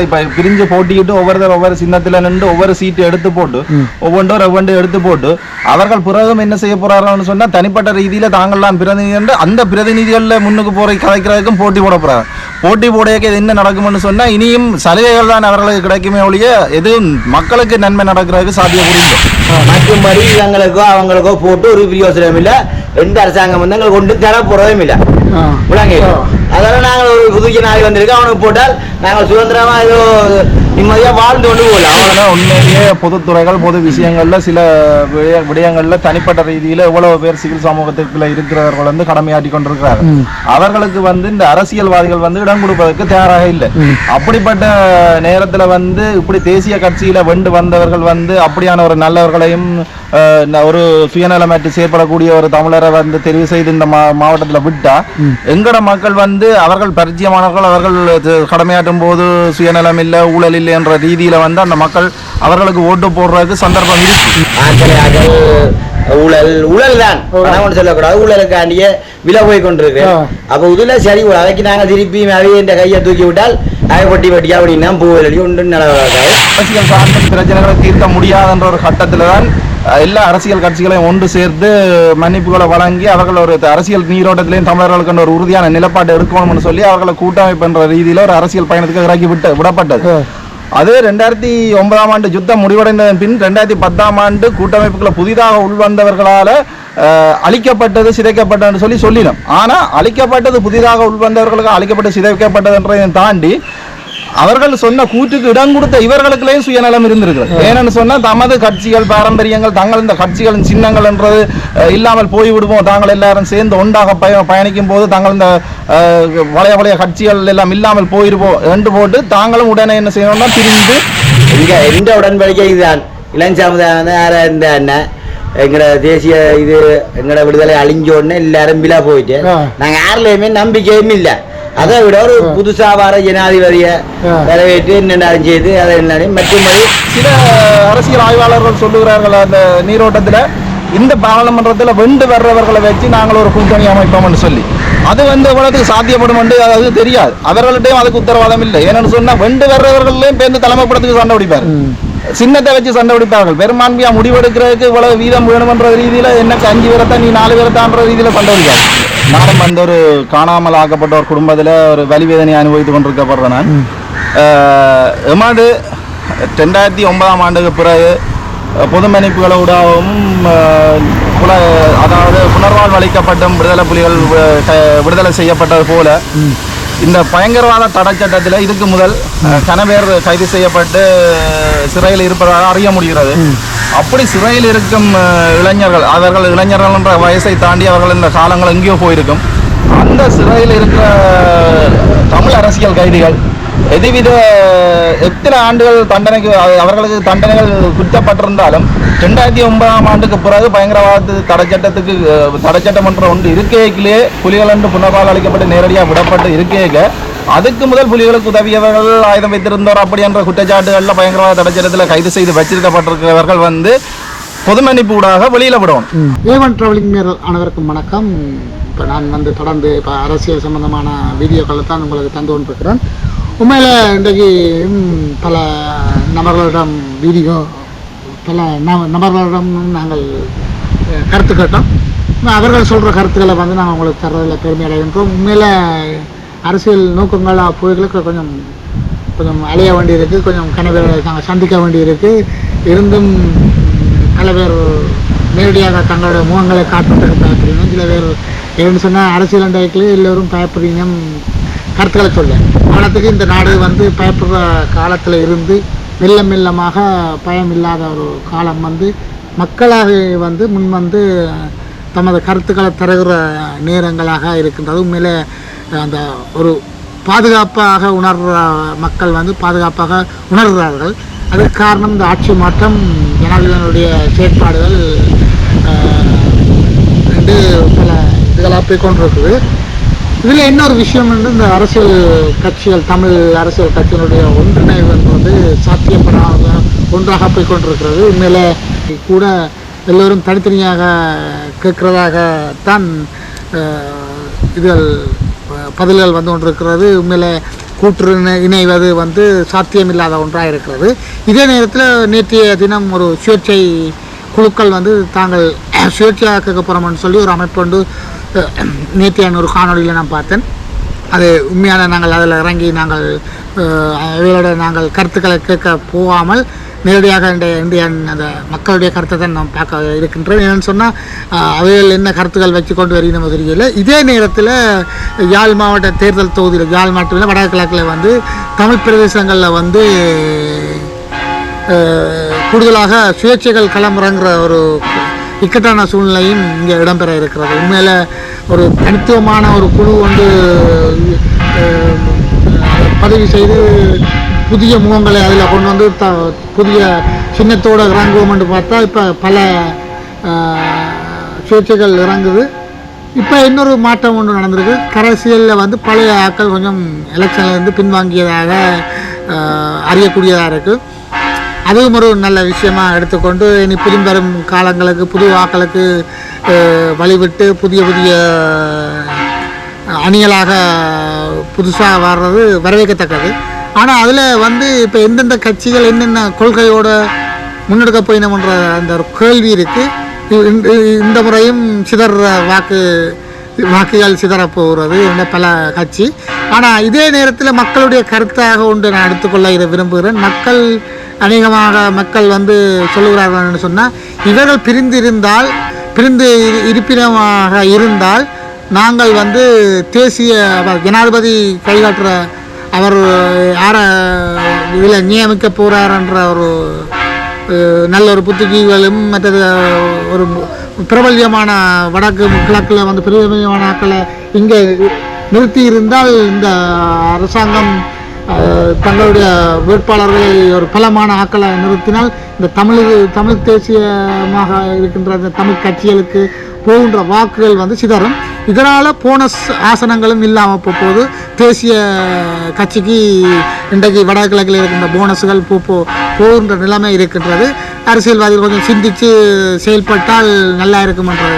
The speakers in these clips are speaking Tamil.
இப்ப பிரிஞ்சு போட்டிக்கிட்டு ஒவ்வொரு சின்னத்துல நின்று ஒவ்வொரு சீட்டு எடுத்து போட்டு ஒவ்வொன்று எடுத்து போட்டு அவர்கள் பிறகும் என்ன செய்ய போறாங்கன்னு சொன்னா தனிப்பட்ட ரீதியில தாங்கள்லாம் பிரதிநிதி என்று அந்த பிரதிநிதிகள்ல முன்னுக்கு போற கதைக்கிறதுக்கும் போட்டி போட போறாங்க. போட்டி போடையக்கு என்ன நடக்கும்னு சொன்னா இனியும் சலுகைகள் தான் அவர்களுக்கு கிடைக்குமே ஒழிய எதுவும் மக்களுக்கு நன்மை நடக்கிறதுக்கு சாத்தியம் மற்றும்படி எங்களுக்கோ அவங்களுக்கோ போட்டு ஒரு பிரயோசனம் இல்லை. எந்த அரசாங்கம் வந்து எங்களுக்கு கொண்டு தர போறதும் இல்லை. அதெல்லாம் நாங்கள் ஒரு புதுச்ச நாய் வந்திருக்கோம். அவனுக்கு போட்டால் நாங்கள் சுதந்திரமா ஏதோ நிம்மதியா வாழ்ந்து கொண்டு போகலாம். உண்மையிலேயே பொதுத்துறைகள் பொது விஷயங்கள்ல சில விடயங்கள்ல தனிப்பட்ட ரீதியில எவ்வளவு பேர் சிவில் சமூகத்துக்குள்ள இருக்கிறவர்கள் வந்து கடமையாற்றி கொண்டிருக்கிறார்கள். அவர்களுக்கு வந்து இந்த அரசியல்வாதிகள் வந்து இடம் கொடுப்பதற்கு தயாராக இல்லை. அப்படிப்பட்ட நேரத்துல வந்து இப்படி தேசிய கட்சியில வெண்டு வந்தவர்கள் வந்து அப்படியான ஒரு நல்லவர்களையும் ஒரு சுயநலமற்று செயற்படக்கூடிய ஒரு தமிழரை வந்து தெரிவு செய்து இந்த மாவட்டத்தில் விட்டா எங்கட மக்கள் வந்து அவர்கள் பரிச்சயமானவர்கள், அவர்கள் கடமையாற்றும் போது சுயநலம் இல்லை ஊழல் இல்லை என்ற ரீதியில வந்து அந்த மக்கள் அவர்களுக்கு ஓட்டு போடுறதுக்கு சந்தர்ப்பம் இருக்கு. ஊழல் தான் சொல்லக்கூடாது. ஊழலுக்காண்டிய விலை போய் கொண்டிருக்கு. அப்ப இதுல சரி அதைக்கு நாங்க திருப்பி அவைய கையை தூக்கி விட்டால் பட்டி அப்படின்னா பூவலி ஒன்று நடவடிக்கை அரசியல் சார்ந்த பிரச்சனைகளை தீர்க்க முடியாதுன்ற ஒரு கட்டத்துல தான் எல்லா அரசியல் கட்சிகளையும் ஒன்று சேர்த்து மன்னிப்புகளை வழங்கி அவர்கள் ஒரு அரசியல் நீரோட்டத்திலையும் தமிழர்களுக்கு ஒரு உறுதியான நிலப்பாடு எடுக்கணும்னு சொல்லி அவர்களை கூட்டமைப்பு என்ற ரீதியில ஒரு அரசியல் பயணத்துக்கு இறக்கி விடப்பட்டது. அது 2009ஆம் ஆண்டு யுத்தம் முடிவடைந்ததன் பின் 2010ஆம் ஆண்டு கூட்டமைப்புகளை புதிதாக உள்வந்தவர்களால அழிக்கப்பட்டது சிதைக்கப்பட்டது சொல்லினோம். ஆனா அழிக்கப்பட்டது புதிதாக உள்வந்தவர்களுக்கு அழிக்கப்பட்டு சிதைக்கப்பட்டதுன்றதை தாண்டி அவர்கள் சொன்ன கூற்றுக்கு இடம் கொடுத்த இவர்களுக்குள்ளேயும் சுயநலம் இருந்திருக்கிறது. ஏன்னு சொன்னா தமது கட்சிகள் பாரம்பரியங்கள் தங்கள் இந்த கட்சிகளின் சின்னங்கள் என்றது இல்லாமல் போய்விடுவோம், தாங்கள் எல்லாரும் சேர்ந்து ஒன்றாக பயணிக்கும் போது தாங்கள் இந்த வளைய கட்சிகள் எல்லாம் இல்லாமல் போயிருப்போம் என்று போட்டு தாங்களும் உடனே என்ன செய்யணும்னா பிரிந்து எந்த உடன்படிக்கை இதுதான் இளம் சமுதாயம் இந்த அண்ணன் எங்கட தேசிய இது எங்கட விடுதலை அழிஞ்சோடனே எல்லாரும் பிலா போயிட்டு நாங்க யாருலயுமே நம்பிக்கையும் இல்லை. அதை விட ஒரு புதுசா வர ஜனாதிபதியை வரவேற்று என்னென்ன செய்து அதை மற்றபடி சில அரசியல் ஆய்வாளர்கள் சொல்லுகிறார்கள் அந்த நீரோட்டத்துல இந்த பாராளுமன்றத்தில் வெண்டு வர்றவர்களை வச்சு நாங்கள் ஒரு கூட்டணி அமைப்போம்னு சொல்லி அது வந்து எவ்வளவு சாத்தியப்படும் என்று அது தெரியாது. அவர்கள்ட்டையும் அதுக்கு உத்தரவாதம் இல்லை. ஏன்னு சொன்னா வெண்டு வர்றவர்களையும் பேருந்து தலைமைப்படத்துக்கு சண்டை பிடிப்பார், சின்னத்தை வச்சு சண்டை பிடிப்பார்கள். பெரும்பான்மையா முடிவெடுக்கிறதுக்கு இவ்வளவு வீதம் வேணுமென்ற ரீதியில எனக்கு 5 பேரத்தான் நீ 4 பேரத்தான்ற ரீதியில சண்டை பிடிக்காது. நானும் வந்து ஒரு காணாமல் ஆக்கப்பட்ட ஒரு குடும்பத்தில் ஒரு வலிவேதனை அனுபவித்து கொண்டிருக்கப்படுறேன். நான் எமது 2009ஆம் ஆண்டுக்கு பிறகு பொது மன்னிப்புகளோடாகவும் அதாவது புனர்வாழ்வு அளிக்கப்பட்ட விடுதலை புலிகள் விடுதலை செய்யப்பட்டது போல இந்த பயங்கரவாத தடை சட்டத்தில் இதுக்கு முதல் கனவேர் கைது செய்யப்பட்டு சிறையில் இருப்பதாக அறிய முடிகிறது. அப்படி சிறையில் இருக்கும் இளைஞர்கள் அவர்கள் இளைஞர்கள் என்ற வயசை தாண்டி அவர்கள் இந்த காலங்கள் எங்கேயோ போயிருக்கும். அந்த சிறையில் இருக்கிற தமிழ் அரசியல் கைதிகள் எதுவித எத்தனை ஆண்டுகள் தண்டனைக்கு அவர்களுக்கு தண்டனைகள் குற்றப்பட்டிருந்தாலும் 2009ஆம் ஆண்டுக்கு பிறகு பயங்கரவாத தடைச்சட்டம் என்ற ஒன்று இருக்கையிலே புலிகள் என்று புனர்வாழ்வு அளிக்கப்பட்டு நேரடியாக விடப்பட்டு இருக்கையில அதுக்கு முதல் புலிகளுக்கு உதவியவர்கள் ஆயுதம் வைத்திருந்தோர் அப்படி என்ற குற்றச்சாட்டுகளில் பயங்கரவாத தடைச்சட்டத்தில் கைது செய்து வச்சிருக்கப்பட்டிருக்கிறவர்கள் வந்து பொது மன்னிப்பு ஊடாக வெளியில விடுவோம். ஏவன் டிராவலிங் நேரல் அனைவருக்கும் வணக்கம். இப்போ நான் வந்து தொடர்ந்து இப்போ அரசியல் சம்பந்தமான வீடியோக்களை தான் உங்களுக்கு தந்து கொண்டிருக்கிறேன். உண்மையில் இன்றைக்கு பல நபர்களிடம் நபர்களிடம் நாங்கள் கருத்து கேட்டோம். அவர்கள் சொல்கிற கருத்துக்களை வந்து நாங்கள் உங்களுக்கு தர்றதில் பெருமை அடைகின்றோம். உண்மையில் அரசியல் நோக்கங்கள் போய்களுக்கு கொஞ்சம் அலைய வேண்டி இருக்குது, கொஞ்சம் கனவேரை நாங்கள் சந்திக்க வேண்டி இருக்குது. இருந்தும் பல பேர் நேரடியாக தங்களுடைய முகங்களை காட்டுறதுக்கு பயப்படுறீங்க. சில பேர் ஏன்னு சொன்னால் அரசியல் அண்டைக்குள்ளே எல்லோரும் பயப்படுறீங்க கருத்துக்களை சொல்ல. காலத்துக்கு இந்த நாடு வந்து பயப்படுற காலத்தில் இருந்து மெல்லமாக பயம் இல்லாத ஒரு காலம் வந்து மக்களாக வந்து முன் வந்து தமது கருத்துக்களை தருகிற நேரங்களாக இருக்கின்றது. உண்மையிலே அந்த ஒரு பாதுகாப்பாக உணர்கிற மக்கள் வந்து பாதுகாப்பாக உணர்கிறார்கள். அதுக்கு காரணம் இந்த ஆட்சி மாற்றம், ஜனாதிபதியினுடைய செயற்பாடுகள் என்று பல இதுகளாக போய் கொண்டிருக்குது. இதில் இன்னொரு விஷயம் வந்து இந்த அரசியல் கட்சிகள், தமிழ் அரசியல் கட்சிகளுடைய ஒன்றிணைவு வந்து சாத்தியப்படாத ஒன்றாக போய் கொண்டிருக்கிறது. உண்மையில கூட எல்லோரும் தனித்தனியாக கேட்கிறதாகத்தான் பதில்கள் வந்து கொண்டிருக்கிறது. உண்மையில கூற்று இணைவது வந்து சாத்தியமில்லாத ஒன்றாக இருக்கிறது. இதே நேரத்தில் நேற்றைய தினம் ஒரு சுயேட்சை குழுக்கள் வந்து தாங்கள் சுயேட்சையாக கேட்க போகிறோம்னு சொல்லி ஒரு அமைப்பு வந்து நேற்றையான ஒரு காணொலியில் நான் பார்த்தேன். அது உண்மையான நாங்கள் அதில் இறங்கி நாங்கள் அவையோட நாங்கள் கருத்துக்களை கேட்க போகாமல் நேரடியாக இந்திய அந்த மக்களுடைய கருத்தை தான் நாம் பார்க்க இருக்கின்றோம். என்னென்னு சொன்னால் அவைகள் என்ன கருத்துக்கள் வச்சு கொண்டு வருகிறோம் தெரியல. இதே நேரத்தில் யாழ் மாவட்ட தேர்தல் தொகுதியில் யாழ் மாவட்டத்தில் வடகிழக்கில் வந்து தமிழ் பிரதேசங்களில் வந்து கூடுதலாக சுயேட்சைகள் களமிறங்குற ஒரு இக்கட்டான சூழ்நிலையும் இங்கே இடம்பெற இருக்கிறது. உண்மையில் ஒரு தனித்துவமான ஒரு குழு வந்து பதிவு செய்து புதிய முகங்களை அதில் கொண்டு வந்து புதிய சின்னத்தோடு இறங்குவோம்னு பார்த்தா இப்போ பல சுயேட்சைகள் இறங்குது. இப்போ இன்னொரு மாற்றம் ஒன்று நடந்திருக்கு. அரசியலில் வந்து பழைய ஆட்கள் கொஞ்சம் எலெக்ஷன்லேருந்து பின்வாங்கியதாக அறியக்கூடியதாக இருக்குது. அதுவும் ஒரு நல்ல விஷயமாக எடுத்துக்கொண்டு இனி புதும்பெரும் காலங்களுக்கு புது வாக்களுக்கு வழிவிட்டு புதிய புதிய அணிகளாக புதுசாக வர்றது வரவேற்கத்தக்கது. ஆனால் அதில் வந்து இப்போ எந்தெந்த கட்சிகள் என்னென்ன கொள்கையோடு முன்னெடுக்க போயினோம்ன்ற அந்த ஒரு கேள்வி இருக்குது. இந்த முறையும் சிதற வாக்குகள் சிதறப்போகிறது என்ன பல கட்சி. ஆனால் இதே நேரத்தில் மக்களுடைய கருத்தாக ஒன்று நான் எடுத்துக்கொள்ள இதை விரும்புகிறேன். அநேகமாக மக்கள் வந்து சொல்லுகிறார்கள் சொன்னால் இவர்கள் பிரிந்து இருப்பிடமாக இருந்தால் நாங்கள் வந்து தேசிய ஜனாதிபதி கைகாட்டுற அவர் யாரை இதில் நியமிக்க போகிறார்ன்ற ஒரு நல்ல ஒரு புத்திஜீவிகளும் மற்றது ஒரு பிரபல்யமான வடக்கு கிழக்கில் வந்து பிரபல்யமான ஆக்களை இங்கே நிறுத்தி இருந்தால் இந்த அரசாங்கம் தங்களுடைய வேட்பாளர்களை ஒரு பலமான ஆக்களை நிறுத்தினால் இந்த தமிழ் தேசியமாக இருக்கின்ற அந்த தமிழ் கட்சிகளுக்கு போகின்ற வாக்குகள் வந்து சிதறும். இதனால் போனஸ் ஆசனங்களும் இல்லாமல் போகுது. தேசிய கட்சிக்கு இன்றைக்கு வடகிழக்கில் இருக்கின்ற போனஸுகள் போகின்ற நிலைமை இருக்கின்றது. அரசியல்வாதிகள் கொஞ்சம் சிந்தித்து செயல்பட்டால் நல்லா இருக்கும் என்று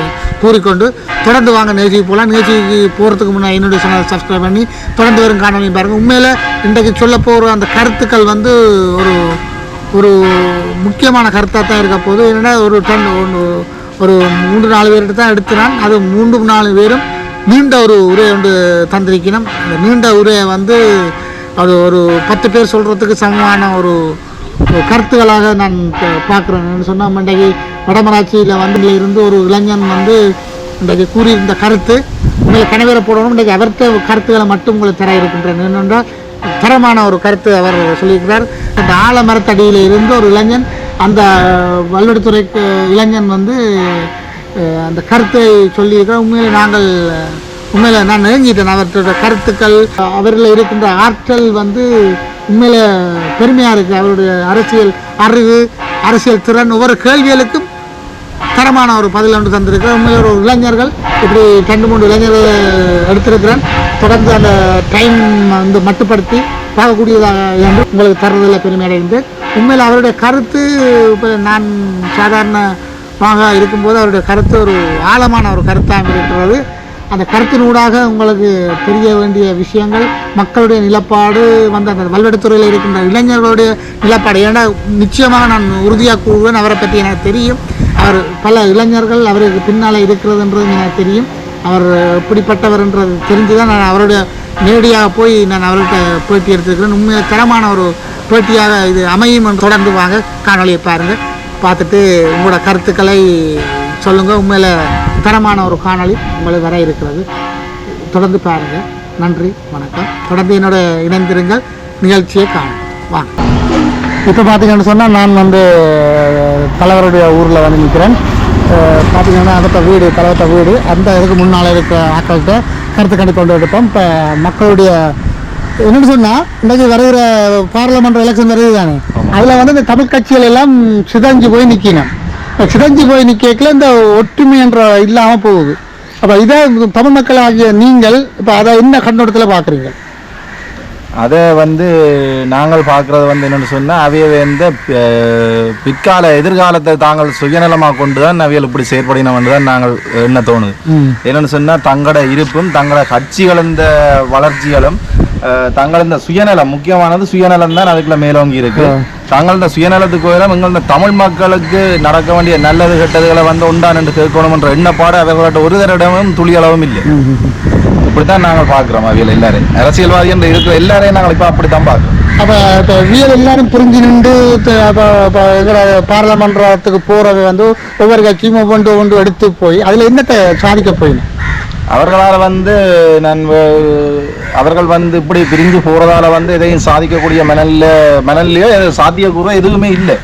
கூறிக்கொண்டு தொடர்ந்து வாங்க நிகழ்ச்சிக்கு போகலாம். நிகழ்ச்சிக்கு போகிறதுக்கு முன்னாடி என்னுடைய சேனலை சப்ஸ்கிரைப் பண்ணி தொடர்ந்து வரும் காணொலியும் பாருங்கள். உண்மையில் இன்றைக்கு சொல்ல போகிற அந்த கருத்துக்கள் வந்து ஒரு முக்கியமான கருத்தாக தான் இருக்க போகுது. என்னென்னா ஒரு 3-4 பேர்கிட்ட தான் எடுத்துனான். அது 3-4 பேரும் நீண்ட ஒரு உரையை ஒன்று தந்திருக்கணும். அந்த நீண்ட உரையை வந்து அது ஒரு 10 பேர் சொல்கிறதுக்கு சமமான ஒரு கருத்துக்களாக நான் பார்க்குறேன். சொன்னால் இன்றைக்கு வடமராட்சியில் இருந்து ஒரு இளைஞன் வந்து இன்றைக்கு கூறியிருந்த கருத்து உங்களை கனவேற போடணும். இன்றைக்கு அவர்கிட்ட கருத்துக்களை மட்டும் உங்களை தர இருக்கின்றேன். என்னென்றால் தரமான ஒரு கருத்து அவர் சொல்லியிருக்கிறார். அந்த ஆலமரத்தடியில் இருந்து ஒரு இளைஞன் அந்த வல்வெடுத்துறை இளைஞன் வந்து அந்த கருத்தை சொல்லியிருக்கிறார். உண்மையில் நான் நெருங்கிட்டேன். அவர்களோட கருத்துக்கள் அவரில் இருக்கின்ற ஆற்றல் வந்து உண்மையில பெருமையாக இருக்குது. அவருடைய அரசியல் அறிவு அரசியல் திறன் ஒவ்வொரு கேள்விகளுக்கும் தரமான ஒரு பதில் ஒன்று தந்திருக்கிறேன். உண்மையில் ஒரு இளைஞர்கள் இப்படி 2-3 இளைஞர்கள் எடுத்திருக்கிறேன். தொடர்ந்து அந்த டைம் வந்து மட்டுப்படுத்தி பார்க்கக்கூடியதாக என்று உங்களுக்கு தர்றதில் பெருமை அடைகின்றேன். உண்மையில் அவருடைய கருத்து இப்போ நான் சாதாரணமாக இருக்கும்போது அவருடைய கருத்து ஒரு ஆழமான ஒரு கருத்தாக இருக்கிறது. அந்த கருத்தினூடாக உங்களுக்கு தெரிய வேண்டிய விஷயங்கள் மக்களுடைய நிலப்பாடு வந்து அந்த வல்வெடுத்துறையில் இருக்கின்ற இளைஞர்களுடைய நிலப்பாடு. ஏன்னா நிச்சயமாக நான் உறுதியாக கூறுவேன். அவரை பற்றி எனக்கு தெரியும். அவர் பல இளைஞர்கள் அவருக்கு பின்னால் இருக்கிறதுன்றது எனக்கு தெரியும். அவர் இப்படிப்பட்டவர்ன்றது தெரிஞ்சு தான் நான் அவருடைய நேரடியாக போய் நான் அவர்கிட்ட பேட்டி எடுத்துருக்கிறேன். உண்மையாக தரமான ஒரு பேட்டியாக இது அமையும். தொடர்ந்து வாங்க, காணொலியை பாருங்கள். பார்த்துட்டு உங்களோட கருத்துக்களை சொல்லுங்கள். உண்மையில் தரமான ஒரு காணொளி உங்களுக்கு வர இருக்கிறது. தொடர்ந்து பாருங்கள். நன்றி, வணக்கம். தொடர்ந்து என்னோட இணைந்திருங்கள். நிகழ்ச்சியை காணும் வாங்க. இப்போ பார்த்தீங்கன்னு சொன்னால் நான் வந்து தலைவருடைய ஊரில் வந்து நிற்கிறேன். பார்த்தீங்கன்னா தலைவர்கிட்ட வீடு அந்த இதுக்கு முன்னால் இருக்க ஆக்கள்கிட்ட கருத்து கணிப்பு கொண்டு எடுப்போம். இப்போ மக்களுடைய என்னென்னு சொன்னால் இன்றைக்கு வருகிற பார்லமெண்ட் எலெக்ஷன் வருது தானே, அதில் வந்து இந்த தமிழ் கட்சிகள் எல்லாம் சிதஞ்சு போய் நிற்கணும். சிதஞ்சு போய் நிற்கல இந்த ஒற்றுமை என்ற இல்லாமல் போகுது. அப்போ இதை தமிழ் மக்கள் ஆகிய நீங்கள் இப்போ அதை என்ன கண்ணோட்டத்தில் பார்க்குறீங்க? அதை வந்து நாங்கள் பார்க்குறது வந்து என்னென்னு சொன்னால் அவைய வந்து எதிர்காலத்தை தாங்கள் சுயநலமாக கொண்டு தான் அவையில் இப்படி செயற்படினோம்னு தான் நாங்கள் என்ன தோணுது. என்னென்னு சொன்னால் தங்களோட இருப்பும் தங்களோட கட்சிகள் இந்த வளர்ச்சிகளும் தங்கள் இந்த சுயநலம் முக்கியமானது சுயநலம் தான் அதுக்குள்ள மேலோங்கி இருக்கு. தாங்கள் இந்த சுயநலத்துக்கு கோயிலும் எங்கள் இந்த தமிழ் மக்களுக்கு நடக்க வேண்டிய நல்லது கெட்டதுகளை வந்து உண்டான் என்று கேட்கணும் என்ற எண்ணப்பாடு அவர்களோட ஒரு தரிடமும் துளி அளவும் இல்லை. இப்படித்தான் நாங்கள் பார்க்கிறோம் அவியல் எல்லாரையும் அரசியல்வாதி என்று இருக்கிற எல்லாரையும் நாங்கள் இப்ப அப்படித்தான் பார்க்கிறோம். அப்ப வியல் எல்லாரும் புரிஞ்சு நின்று பாராளுமன்றத்துக்கு போறது வந்து ஒவ்வொரு கட்சியும் ஒவ்வொன்று எடுத்து போய் அதுல என்னத்தை சாதிக்க போயிடும். அவர்களால் வந்து அவர்கள் வந்து இப்படி பிரிஞ்சு போறதால வந்து எதையும் சாதிக்கக்கூடிய மணல்லையோ சாத்தியக்கூற எதுவுமே இல்லை.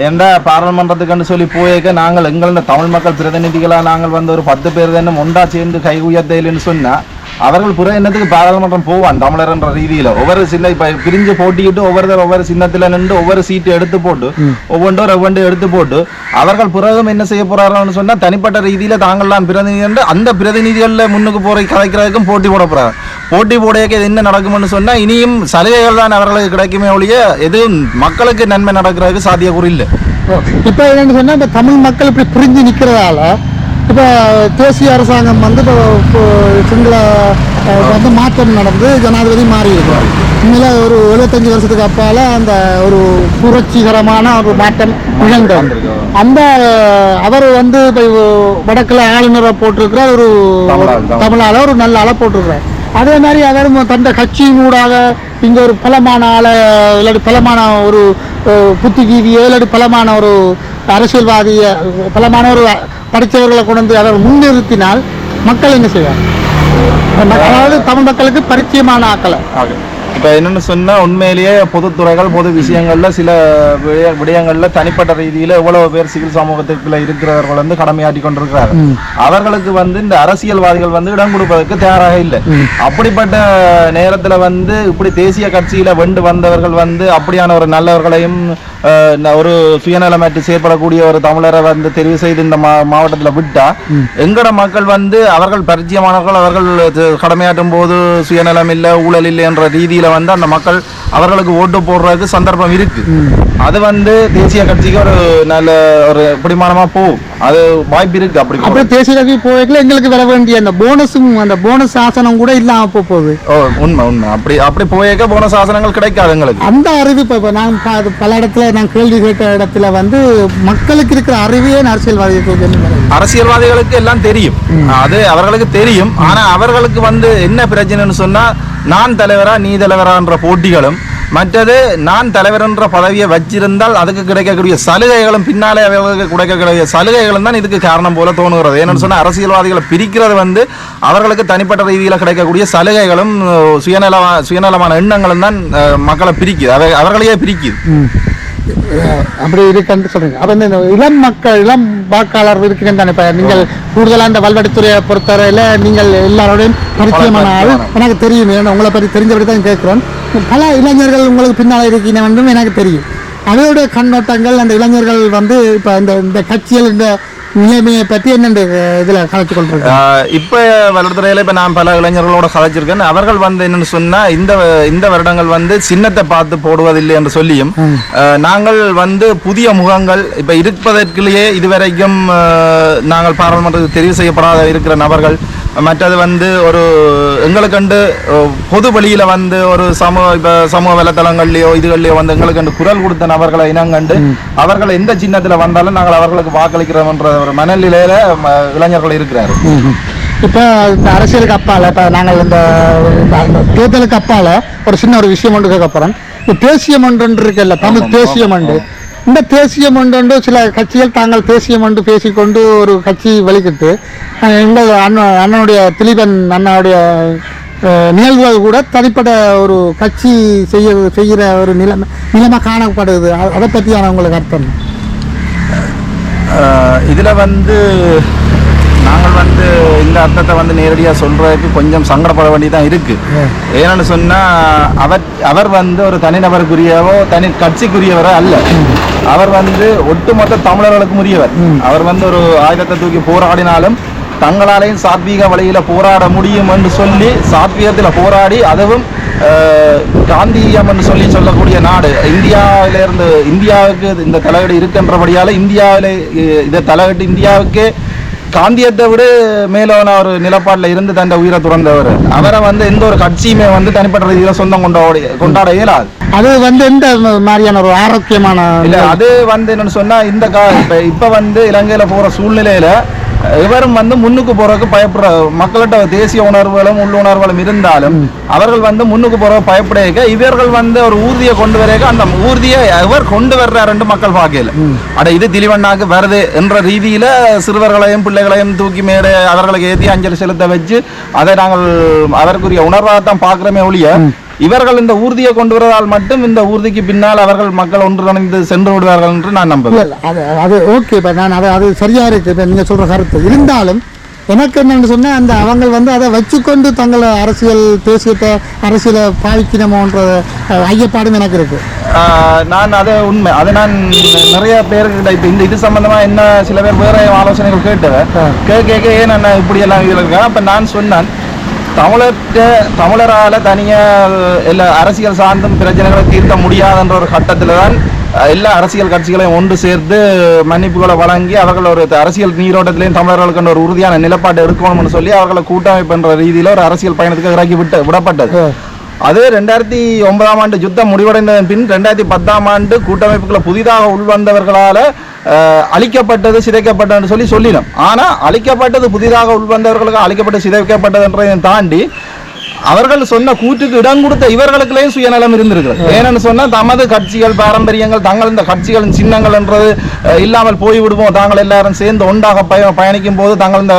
ஏண்டா பாராளுமன்றத்துக்குன்னு சொல்லி போயிருக்க நாங்கள் எங்களோட தமிழ் மக்கள் பிரதிநிதிகளா நாங்கள் வந்து ஒரு 10 பேர் தானே ஒன்றா சேர்ந்து கை உயர்த்தையில்னு சொன்னா அவர்கள் புற என்னத்துக்கு பாராளுமன்றம் போவான் தமிழர் என்ற ரீதியில ஒவ்வொரு சின்ன இப்ப பிரிஞ்சு போட்டிக்கிட்டு ஒவ்வொரு சின்னத்துல நின்று ஒவ்வொரு சீட்டு எடுத்து போட்டு ஒவ்வொன்று எடுத்து போட்டு அவர்கள் பிறகும் என்ன செய்ய போறாங்கன்னு சொன்னா தனிப்பட்ட ரீதியில தாங்கள்லாம் பிரதிநிதி அந்த பிரதிநிதிகள்ல முன்னுக்கு போற கதைக்கிறதுக்கும் போட்டி போட போறாங்க. போட்டி போடையக்கு என்ன நடக்கும்னு சொன்னா இனியும் சலுகைகள் தான் அவர்களுக்கு கிடைக்குமே ஒழிய எதுவும் மக்களுக்கு நன்மை நடக்கிறதுக்கு சாத்தியக்கூறு இல்லை. இப்ப என்னன்னு சொன்னா இப்ப தமிழ் மக்கள் இப்படி புரிஞ்சு நிக்கிறதால இப்போ தேசிய அரசாங்கம் வந்து இப்போ சிங்கள வந்து மாற்றம் நடந்து ஜனாதிபதி மாறி இருக்கிறார். உண்மையில ஒரு 75 வருஷத்துக்கு அப்பால அந்த ஒரு புரட்சிகரமான ஒரு மாற்றம் நிகழ்ந்தது. அந்த அவர் வந்து இப்போ வடக்குல ஆளுநரை போட்டிருக்கிறார், ஒரு தமிழால ஒரு நல்ல ஆளை போட்டிருக்கிறார். அதே மாதிரி அவர் தந்த கட்சியினூடாக இங்கே ஒரு பலமான ஆளை இல்லாட்டி பலமான ஒரு புத்திஜீவியோ இல்லாட்டி பலமான ஒரு அரசியல்வாதிய பலமான ஒரு படித்தவர்களை கொண்டு வந்து அவர் முன்னிறுத்தினால் மக்கள் என்ன செய்வார்? அதாவது தமிழ் மக்களுக்கு பரிச்சயமான ஆக்களை இப்போ என்னன்னு சொன்னா உண்மையிலேயே பொதுத்துறைகள் பொது விஷயங்கள்ல சில விடயங்கள்ல தனிப்பட்ட ரீதியில எவ்வளவு பேர் சிவில் சமூகத்துக்குள்ள இருக்கிறவர்கள் வந்து கடமையாற்றி கொண்டிருக்கிறார்கள். அவர்களுக்கு வந்து இந்த அரசியல்வாதிகள் வந்து இடம் கொடுப்பதற்கு தயாராக இல்லை. அப்படிப்பட்ட நேரத்துல வந்து இப்படி தேசிய கட்சியில வெண்டு வந்தவர்கள் வந்து அப்படியான ஒரு நல்லவர்களையும் ஒரு சுயநலமற்று செயற்படக்கூடிய ஒரு தமிழரை வந்து தெரிவு செய்து இந்த மாவட்டத்துல விட்டா எங்கட மக்கள் வந்து அவர்கள் பரிச்சயமானவர்கள் அவர்கள் கடமையாற்றும் போது சுயநலம் இல்லை ஊழல் இல்லை என்ற ரீதியில வந்து அந்த மக்கள் அவர்களுக்கு ஓட்டு போடுறதுக்கு சந்தர்ப்பம் இருக்கு. அது வந்து தேசிய கட்சிக்கு ஒரு நல்ல ஒரு பிடிமானமா போகும், அது வாய்ப்பு இருக்கு. அப்படி தேசிய கட்சி போய்க்கல எங்களுக்கு வர வேண்டிய அந்த போனஸும் அந்த போனஸ் ஆசனம் கூட இல்லாம போகுது. உண்மை அப்படி போயிருக்க போனஸ் ஆசனங்கள் கிடைக்காது எங்களுக்கு. அந்த அறிவு இப்ப நான் பல இடத்துல நான் கேள்வி கேட்ட இடத்துல வந்து மக்களுக்கு இருக்கிற அறிவே அரசியல்வாதிகளுக்கு எல்லாம் தெரியும், அது அவர்களுக்கு தெரியும். ஆனா அவர்களுக்கு வந்து என்ன பிரச்சனைன்னு சொன்னா நான் தலைவரா நீ தலைவரான்ற போட்டிகளும் மற்றது நான் தலைவர் என்ற பதவியை வச்சிருந்தால் அதுக்கு கிடைக்கக்கூடிய சலுகைகளும் பின்னாலே அவர்களுக்கு கிடைக்கக்கூடிய சலுகைகளும் தான் இதுக்கு காரணம் போல தோணுகிறது. ஏன்னு சொன்னா அரசியல்வாதிகளை பிரிக்கிறது வந்து அவர்களுக்கு தனிப்பட்ட ரீதியில் கிடைக்கக்கூடிய சலுகைகளும் சுயநலமான எண்ணங்களும் தான் மக்களை பிரிக்குது, அவர்களையே பிரிக்குது. அப்படி இருக்குன்னு சொல்றீங்க. அப்ப இந்த இளம் மக்கள் இளம் வாக்காளர் இருக்கிறேன் தானே. இப்ப நீங்கள் கூடுதலா இந்த வல்வடித்துறையை பொறுத்தவரையில நீங்கள் எல்லாரோடையும் பரிச்சயமான ஆள் எனக்கு தெரியும். உங்களை பற்றி தெரிஞ்சபடி தான் கேட்கிறோம். பல இளைஞர்கள் உங்களுக்கு பின்னால் இருக்கீங்க என்றும் எனக்கு தெரியும். அதோடைய கண்ணோட்டங்கள் அந்த இளைஞர்கள் வந்து இப்ப இந்த கட்சிகள் இந்த நிலைமையை பற்றி என்னென்று இதில் கலைச்சு கொள்றேன். இப்போ வளர்த்துறையில் இப்போ நான் பல இளைஞர்களோட கலைச்சிருக்கேன். அவர்கள் வந்து என்னென்னு சொன்னால் இந்த வருடங்கள் வந்து சின்னத்தை பார்த்து போடுவதில்லை என்று சொல்லியும் நாங்கள் வந்து புதிய முகங்கள் இப்போ இருப்பதற்குள்ளேயே இதுவரைக்கும் நாங்கள் பாராளுமன்றத்தில் தெரிவு செய்யப்படாத இருக்கிற நபர்கள் மற்றது வந்து ஒரு எங்களுக்கண்டு பொது வழியில வந்து ஒரு சமூக வலைத்தளங்கள்லயோ இதுகள்லயோ வந்து எங்களுக்கண்டு குரல் கொடுத்த நபர்களை இனங்கண்டு அவர்கள் எந்த சின்னத்துல வந்தாலும் நாங்கள் அவர்களுக்கு வாக்களிக்கிறோம் என்ற ஒரு மனநிலையில இளைஞர்கள் இருக்கிறாரு. இப்ப இந்த அரசியலுக்கு அப்பால இப்ப நாங்கள் இந்த தேர்தலுக்கு அப்பால ஒரு சின்ன ஒரு விஷயம் ஒன்று கேட்க போறோம். இந்த தேசியம் ஒன்று இருக்குல்ல, தமிழ் தேசியம் ஒன்று. இந்த தேசியம் ஒன்று சில கட்சிகள் தாங்கள் தேசியம் ஒன்று பேசிக்கொண்டு ஒரு கட்சி வெளிக்கிட்டு எங்கள் அண்ணனுடைய திலீபன் அண்ணனுடைய நிகழ்வுகள் கூட தனிப்பட்ட ஒரு கட்சி செய்கிற ஒரு நிலைமை காணப்படுது. அதை பற்றியான உங்களுக்கு அர்த்தம்? இதில் வந்து நாங்கள் வந்து இந்த அர்த்தத்தை வந்து நேரடியாக சொல்றதுக்கு கொஞ்சம் சங்கடப்பட வேண்டியதான் இருக்கு. ஏன்னு சொன்னா அவர் வந்து ஒரு தனிநபருக்குரியவோ தனி கட்சிக்குரியவரோ அல்ல. அவர் வந்து ஒட்டுமொத்த தமிழர்களுக்கும் உரியவர். அவர் வந்து ஒரு ஆயுதத்தை தூக்கி போராடினாலும் தங்களாலையும் சாத்வீக வழியில போராட முடியும் என்று சொல்லி சாத்வீகத்தில் போராடி அதுவும் காந்தியம் என்று சொல்லக்கூடிய நாடு இந்தியாவுக்கு இந்த தலையீடு இருக்கின்றபடியால இந்தியாவிலே இதை தலையிட்டு இந்தியாவுக்கு காந்தியத்தை விட மேலான ஒரு நிலப்பாட்டில் இருந்து தன் உயிரை துறந்தவர். அவரை வந்து எந்த ஒரு கட்சியுமே வந்து தனிப்பட்ட ரீதியில் சொந்தம் கொண்டாட இயலாது. அது வந்து எந்த மாதிரியான ஒரு ஆரோக்கியமான இல்ல, அது வந்து என்னன்னு சொன்னா இந்த இப்ப வந்து இலங்கையில போற சூழ்நிலையில இவரும் வந்து முன்னுக்கு போறதுக்கு பயப்படுற மக்கள்கிட்ட தேசிய உணர்வுகளும் உள்ளுணர்வுகளும் இருந்தாலும் அவர்கள் வந்து முன்னுக்கு போற பயப்படைக்க இவர்கள் வந்து ஒரு ஊர்தியை கொண்டு வரைக்க அந்த ஊர்தியை இவர் கொண்டு வர்றாரு மக்கள் பார்க்கல. அட இது திலிவண்ணாக்கு வருது என்ற ரீதியில சிறுவர்களையும் பிள்ளைகளையும் தூக்கி மேலே அவர்களுக்கு ஏற்றி அஞ்சலி செலுத்த வச்சு அதை நாங்கள் அவருக்குரிய உணர்வாகத்தான் பார்க்கிறோமே ஒழிய இவர்கள் இந்த ஊர்தியை கொண்டு வருவதால் மட்டும் இந்த ஊர்திக்கு பின்னால் அவர்கள் மக்கள் ஒன்றிணைந்து சென்று விடுவார்கள் என்று நான் நம்புகிறேன். அது ஓகே, இப்போ நான் அது சரியா இருக்கு. இப்போ நீங்க சொல்ற கருத்து இருந்தாலும் எனக்கு என்னன்னு சொன்னா அந்த அவங்க வந்து அதை வச்சுக்கொண்டு தங்களை தேசியத்தை அரசியலை பாவிக்கணுமோன்ற ஐயப்பாடும் எனக்கு இருக்கு. நான் அதை உண்மை அதை நான் நிறைய பேர்கிட்ட இப்போ இது சம்பந்தமா என்ன சில பேர் வேற ஆலோசனைகள் கேட்க ஏன் என்ன இப்படி எல்லாம் இருக்கா. அப்ப நான் சொன்னேன், தமிழரால தனியாக எல்லா அரசியல் சார்ந்தும் பிரச்சனைகளை தீர்க்க முடியாதுன்ற ஒரு கட்டத்தில் தான் எல்லா அரசியல் கட்சிகளையும் ஒன்று சேர்த்து மன்னிப்புகளை வழங்கி அவர்கள் ஒரு அரசியல் நீரோட்டத்திலையும் தமிழர்களுக்கு ஒரு உறுதியான நிலப்பாடு எடுக்கணும்னு சொல்லி அவர்களை கூட்டமைப்புன்ற ரீதியில் ஒரு அரசியல் பயணத்துக்கு இறக்கி விடப்பட்டது. அது 2009ஆம் ஆண்டு யுத்தம் முடிவடைந்ததன் பின் 2010ஆம் ஆண்டு கூட்டமைப்புகளை புதிதாக உள்வந்தவர்களால அழிக்கப்பட்டது சிதைக்கப்பட்டதுன்னு சொல்லினோம். ஆனா அழிக்கப்பட்டது புதிதாக உள்வந்தவர்களுக்கு அழிக்கப்பட்டு சிதைக்கப்பட்டதுன்றதை தாண்டி அவர்கள் சொன்ன கூற்றுக்கு இடம் கொடுத்த இவர்களுக்குள்ளேயும் சுயநலம் இருந்திருக்கிறது. ஏன்னு சொன்னா தமது கட்சிகள் பாரம்பரியங்கள் தங்கள் இந்த கட்சிகளின் சின்னங்கள் என்றது இல்லாமல் போய்விடுவோம், தாங்கள் எல்லாரும் சேர்ந்து ஒன்றாக பயணிக்கும் போது தாங்கள் இந்த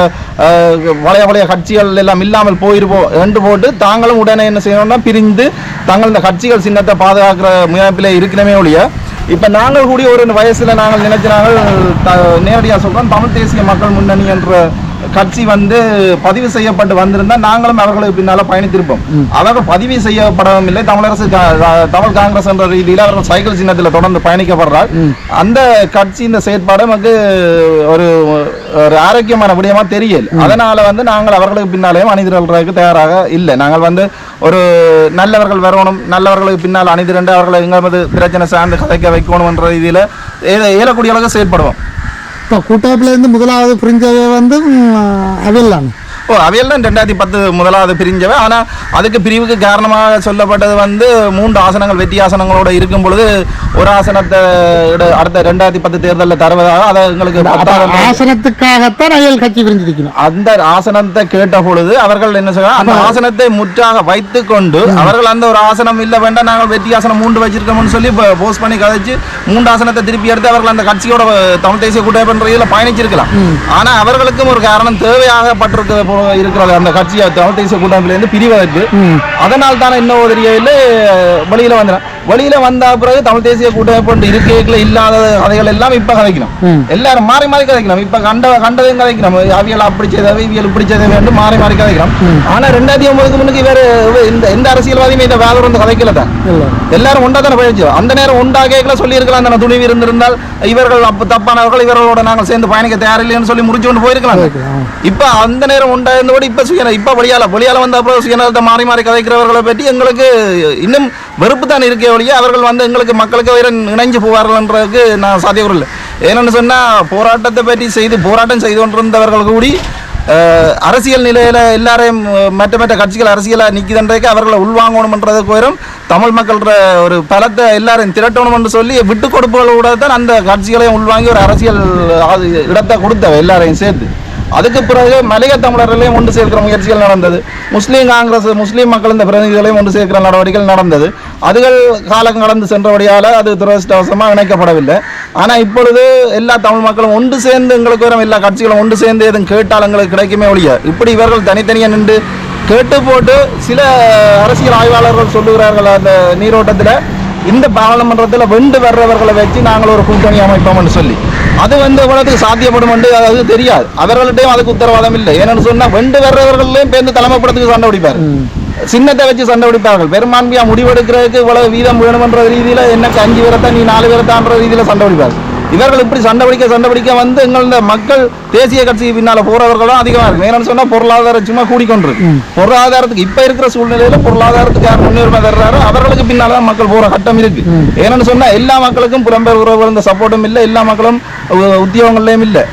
வளைய கட்சிகள் எல்லாம் இல்லாமல் போயிருப்போம் என்று போட்டு தாங்களும் உடனே என்ன செய்யணும்னா பிரிந்து தாங்கள் இந்த கட்சிகள் சின்னத்தை பாதுகாக்கிற முயற்சியிலே இருக்கிறமே ஒழிய இப்ப நாங்கள் கூடிய ஒரு வயசுல நாங்கள் நினைச்சாங்க நேரடியாக சொல்றோம் தமிழ் தேசிய மக்கள் முன்னணி என்ற கட்சி வந்து பதிவு செய்யப்பட்டு வந்திருந்தா நாங்களும் அவர்களுக்கு பின்னால பயணித்திருப்போம். அவர்கள் பதிவு செய்யப்படவும் இல்லை. தமிழ் காங்கிரஸ் என்ற ரீதியில் அவர்கள் சைக்கிள் சின்னத்தில் தொடர்ந்து பயணிக்கப்படுறார். அந்த கட்சி இந்த செயற்பாடு நமக்கு ஒரு ஆரோக்கியமான விடயமா தெரியல. அதனால வந்து நாங்கள் அவர்களுக்கு பின்னாலேயும் அணிதிரள்றதுக்கு தயாராக இல்லை. நாங்கள் வந்து ஒரு நல்லவர்கள் வரணும், நல்லவர்களுக்கு பின்னால் அணிதிரண்டு அவர்களை எங்களது பிரச்சனை சார்ந்து கதைக்க வைக்கணும் என்ற ரீதியில் ஏறக்கூடிய அளவுக்கு செயற்படுவோம். இப்போ கூட்டமைப்புலேருந்து முதலாவது பிரிஞ்சவை வந்து அவையெல்லாம் அவையல் தான் 2010 முதலாவது பிரிஞ்சவை. ஆனால் அதுக்கு பிரிவுக்கு காரணமாக சொல்லப்பட்டது வந்து 3 ஆசனங்கள் வெற்றி ஆசனங்களோட இருக்கும் பொழுது ஒரு ஆசனத்தை அடுத்த 2010 தேர்தலில் தருவதாக அதை எங்களுக்கு ஆசனத்துக்காகத்தான் அவையல் கட்சி பிரிஞ்சிருக்கணும். அந்த ஆசனத்தை கேட்ட பொழுது அவர்கள் என்ன செய்வாங்க, அந்த ஆசனத்தை முற்றாக வைத்து கொண்டு அவர்கள் அந்த ஒரு ஆசனம் இல்லை வேண்டாம் நாங்கள் வெற்றி ஆசனம் 3 வச்சிருக்கோம்னு சொல்லி போஸ்ட் பண்ணி கதைச்சு 3 ஆசனத்தை திருப்பி எடுத்து அவர்கள் அந்த கட்சியோட தமிழ் தேசிய கூட்டமைப்பு ரீதியில் பயணிச்சிருக்கலாம். ஆனால் அவர்களுக்கும் ஒரு காரணம் தேவையாகப்பட்டிருக்க இருக்கிறது அந்த கட்சியை தமிழ் தேசிய கூட்டமைப்பிலிருந்து பிரிவதற்கு. அதனால் தானே இன்னும் தெரியவில்லை வெளியில வந்த பிறகு தமிழ் தேசிய கூட்டமைப்பு இருக்கைகள் இல்லாத கதைகள் எல்லாம் இப்ப கதைக்கணும். எல்லாரும் மாறி மாறி கதைக்கணும். இப்ப கண்டதையும் கதைக்கணும். அவியல் அப்படி செய்தவை இவியல் இப்படி செய்தவை வேண்டும் மாறி மாறி கதைக்கணும். ஆனா 2009க்கு முன்னுக்கு இவர் எந்த அரசியல்வாதியுமே இந்த வேலை வந்து கதைக்கல தான். எல்லாரும் ஒன்றா தானே பயிற்சி. அந்த நேரம் ஒன்றாக சொல்லி இருக்கலாம் தானே, துணிவு இருந்திருந்தால் இவர்கள் தப்பானவர்கள் இவர்களோட நாங்கள் சேர்ந்து பயணிக்க தயாரில்லைன்னு சொல்லி முடிச்சு கொண்டு போயிருக்கலாம். இப்ப அந்த நேரம் உண்டாயிருந்தபடி இப்ப வெளியால வந்த அப்புறம் சுயநலத்தை மாறி மாறி கதைக்கிறவர்களை பற்றி எங்களுக்கு இன்னும் வெறுப்பு தான் இருக்கே ஒழிய அவர்கள் வந்து எங்களுக்கு மக்களுக்கு வேற இணைஞ்சு போவார்கள்ன்றதுக்கு நான் சாத்தியக்கூறு இல்லை. ஏன்னு சொன்னா போராட்டத்தை பற்றி போராட்டம் செய்து கொண்டிருந்தவர்கள் கூடி அரசியல் நிலையில எல்லாரையும் மற்ற கட்சிகள் அரசியலா நிக்குதுன்றதுக்கு அவர்களை உள்வாங்கணும்ன்றதுக்கு வரும் தமிழ் மக்கள்ற ஒரு பலத்தை எல்லாரையும் திரட்டணும் என்று சொல்லி விட்டு கொடுப்புகளோட தான் அந்த கட்சிகளையும் உள்வாங்கி ஒரு அரசியல் இடத்தை கொடுத்தவ எல்லாரையும் சேர்த்து. அதுக்கு பிறகு மலைய தமிழர்களையும் ஒன்று சேர்க்கிற முயற்சிகள் நடந்தது. முஸ்லீம் காங்கிரஸ் முஸ்லீம் மக்கள் இந்த பிரதிநிதிகளையும் ஒன்று சேர்க்கிற நடவடிக்கைகள் நடந்தது. அதுகள் காலம் கடந்து சென்றபடியால் அது துரதிருஷ்டவசமாக இணைக்கப்படவில்லை. ஆனால் இப்பொழுது எல்லா தமிழ் மக்களும் ஒன்று சேர்ந்து எங்களுக்கு வரும் எல்லா கட்சிகளும் ஒன்று சேர்ந்து எதுவும் கேட்டால் எங்களுக்கு கிடைக்குமே ஒழிய இப்படி இவர்கள் தனித்தனியாக நின்று கேட்டு போட்டு சில அரசியல் ஆய்வாளர்கள் சொல்லுகிறார்கள் அந்த நீரோட்டத்தில் இந்த பாராளுமன்றத்தில் வெண்டு வர்றவர்களை வச்சு நாங்கள் ஒரு கூட்டணி அமைப்போம்னு சொல்லி அது வந்து எவ்வளவுக்கு சாத்தியப்படும் என்று அது தெரியாது. அவர்கள்ட்டையும் அதுக்கு உத்தரவாதம் இல்லை. ஏன்னு சொன்னா வெண்டு வர்றவர்களையும் பேருந்து தலைமைப்படத்துக்கு சண்டை பிடிப்பார், சின்னத்தை வச்சு சண்டை பிடிப்பார்கள். பெரும்பான்மையா முடிவெடுக்கிறதுக்கு இவ்வளவு வீதம் வேணுமென்ற ரீதியில எனக்கு 5 பேரத்தான் நீ 4 பேரத்தான்ற ரீதியில சண்டை பிடிப்பார். இவர்கள் இப்படி சண்டை பிடிக்க வந்து எங்களோட மக்கள் தேசிய கட்சி பின்னால போறவர்களும் அதிகமா இருக்கு. ஏன்னு சொன்னா பொருளாதாரம் சும்மா கூடிக்கொண்டிருக்கு. பொருளாதாரத்துக்கு இப்ப இருக்கிற சூழ்நிலையில பொருளாதாரத்துக்கு யார் முன்னுரிமை தர்றாரோ அவர்களுக்கு பின்னால்தான் மக்கள் போற கட்டம் இருக்கு. ஏன்னு சொன்னா எல்லா மக்களுக்கும் புறம்பெயர் உறவுகள் இந்த சப்போர்ட்டும் இல்லை, எல்லா மக்களும் உத்தியோகங்களையும் இல்லை.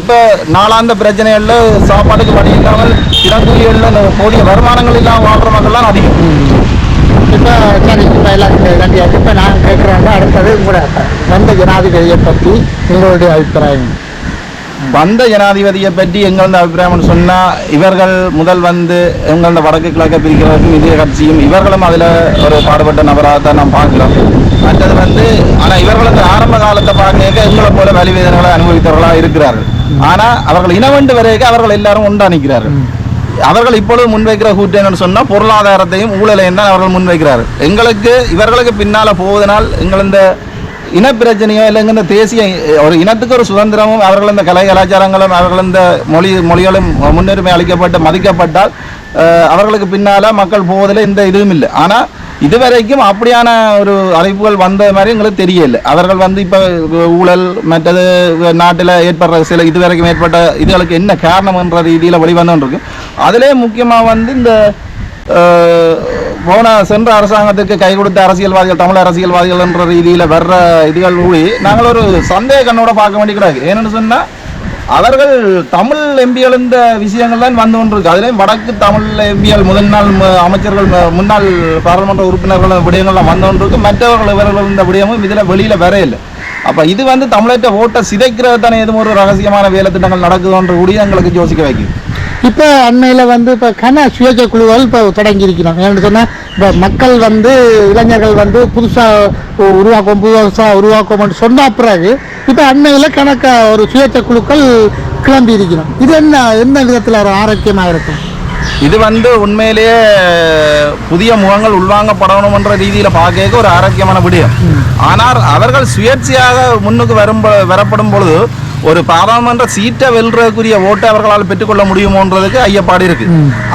இப்ப நாளாந்த பிரச்சனைகள்ல சாப்பாட்டுக்கு வழி இல்லாமல் இடங்கூலிகள்ல போதிய வருமானங்கள் இல்லாமல் வாழ்ற மக்கள் தான் அதிகம். இப்போ சரி, இப்போ எல்லாம் நன்றியாக. இப்போ நான் கேட்குறேன், அடுத்தது கூட வந்த ஜனாதிபதியை பற்றி உங்களுடைய அபிப்பிராயம்? வந்த ஜனாதிபதியை பற்றி எங்களது அபிப்பிராயம் சொன்னா, இவர்கள் முதல் வந்து எங்களது வடக்கு கிழக்க பிரிக்கிறவருக்கும் இந்திய கட்சியும் இவர்களும் அதில் ஒரு பாடுபட்ட நபராக தான் நாம் பார்க்கிறோம். மற்றது வந்து ஆனால் இவர்களுக்கு ஆரம்ப காலத்தை பார்க்க எங்களை போல வலிவேதனைகளை அனுபவித்தவர்களாக இருக்கிறார்கள். ஆனால் அவர்கள் இனவெண்டு வரைக்கும் அவர்கள் எல்லாரும் உண்டா நிற்கிறார்கள். அவர்கள் இப்பொழுது முன்வைக்கிற கூட்டு என்னன்னு சொன்னா பொருளாதாரத்தையும் ஊழலையும் தான் அவர்கள் முன்வைக்கிறார்கள். எங்களுக்கு இவர்களுக்கு பின்னால போவதனால் எங்கள் இந்த இனப்பிரச்சனையோ இல்லைங்க இந்த தேசிய ஒரு இனத்துக்கு ஒரு சுதந்திரமும் அவர்கள் இந்த கலை கலாச்சாரங்களும் அவர்கள் இந்த மொழிகளும் முன்னுரிமை அளிக்கப்பட்டு மதிக்கப்பட்டால் அவர்களுக்கு பின்னால மக்கள் போவதில் எந்த இதுவும் இல்லை. ஆனால் இதுவரைக்கும் அப்படியான ஒரு அழைப்புகள் வந்த மாதிரி எங்களுக்கு தெரியல. அவர்கள் வந்து இப்போ ஊழல் மற்றது நாட்டில் ஏற்படுற சில இதுவரைக்கும் ஏற்பட்ட இதுகளுக்கு என்ன காரணம் என்ற ரீதியில் வெளிவந்துருக்கு. அதிலே முக்கியமாக வந்து இந்த போன சென்ற அரசாங்கத்துக்கு கை கொடுத்த அரசியல்வாதிகள் தமிழ் அரசியல்வாதிகள் என்ற ரீதியில் வர்ற இதுகள் கூடி நாங்கள் ஒரு சந்தேக கண்ணோட பார்க்க வேண்டி கிடையாது. ஏன்னு சொன்னால் அவர்கள் தமிழ் எம்பிகள் இந்த விஷயங்கள் தான் வந்து கொண்டிருக்கு. அதுலேயும் வடக்கு தமிழ் எம்பிகள் முதல் நாள் அமைச்சர்கள் முன்னாள் பாராளுமன்ற உறுப்பினர்கள் விடயங்கள்லாம் வந்து கொண்டிருக்கு. மற்றவர்கள் இவர்கள் இந்த விடயமும் இதில் வெளியில் வரையில்லை. அப்போ இது வந்து தமிழற்ற ஓட்டை சிதைக்கிறது தானே எதுவும் ஒரு ரகசியமான வேலை திட்டங்கள் நடக்குதுன்ற கூடிய எங்களுக்கு யோசிக்க வைக்குது. இப்போ அண்மையில் வந்து இப்போ சுயேட்சை குழுக்கள் இப்போ தொடங்கியிருக்கிறோம். ஏன்னு சொன்னால் இப்போ மக்கள் வந்து இளைஞர்கள் வந்து புதுசாக உருவாக்குவோம்னு சொன்ன பிறகு இப்போ அண்மையில் ஒரு சுயேட்சை குழுக்கள் கிளம்பி இருக்கிறோம். இது என்ன விதத்தில் ஒரு ஆரோக்கியமாக இருக்கும்? இது வந்து உண்மையிலேயே புதிய முகங்கள் உள்வாங்கப்படணும் என்ற ரீதியில் பார்க்க ஒரு ஆரோக்கியமான விடயம். ஆனால் அவர்கள் சுயேட்சையாக முன்னுக்கு வரப்படும் பொழுது ஒரு பாராளுமன்ற சீட்டை வெல்றதுக்குரிய ஓட்டை அவர்களால் பெற்றுக்கொள்ள முடியுமோன்றதுக்கு ஐயப்பாடு இருக்கு.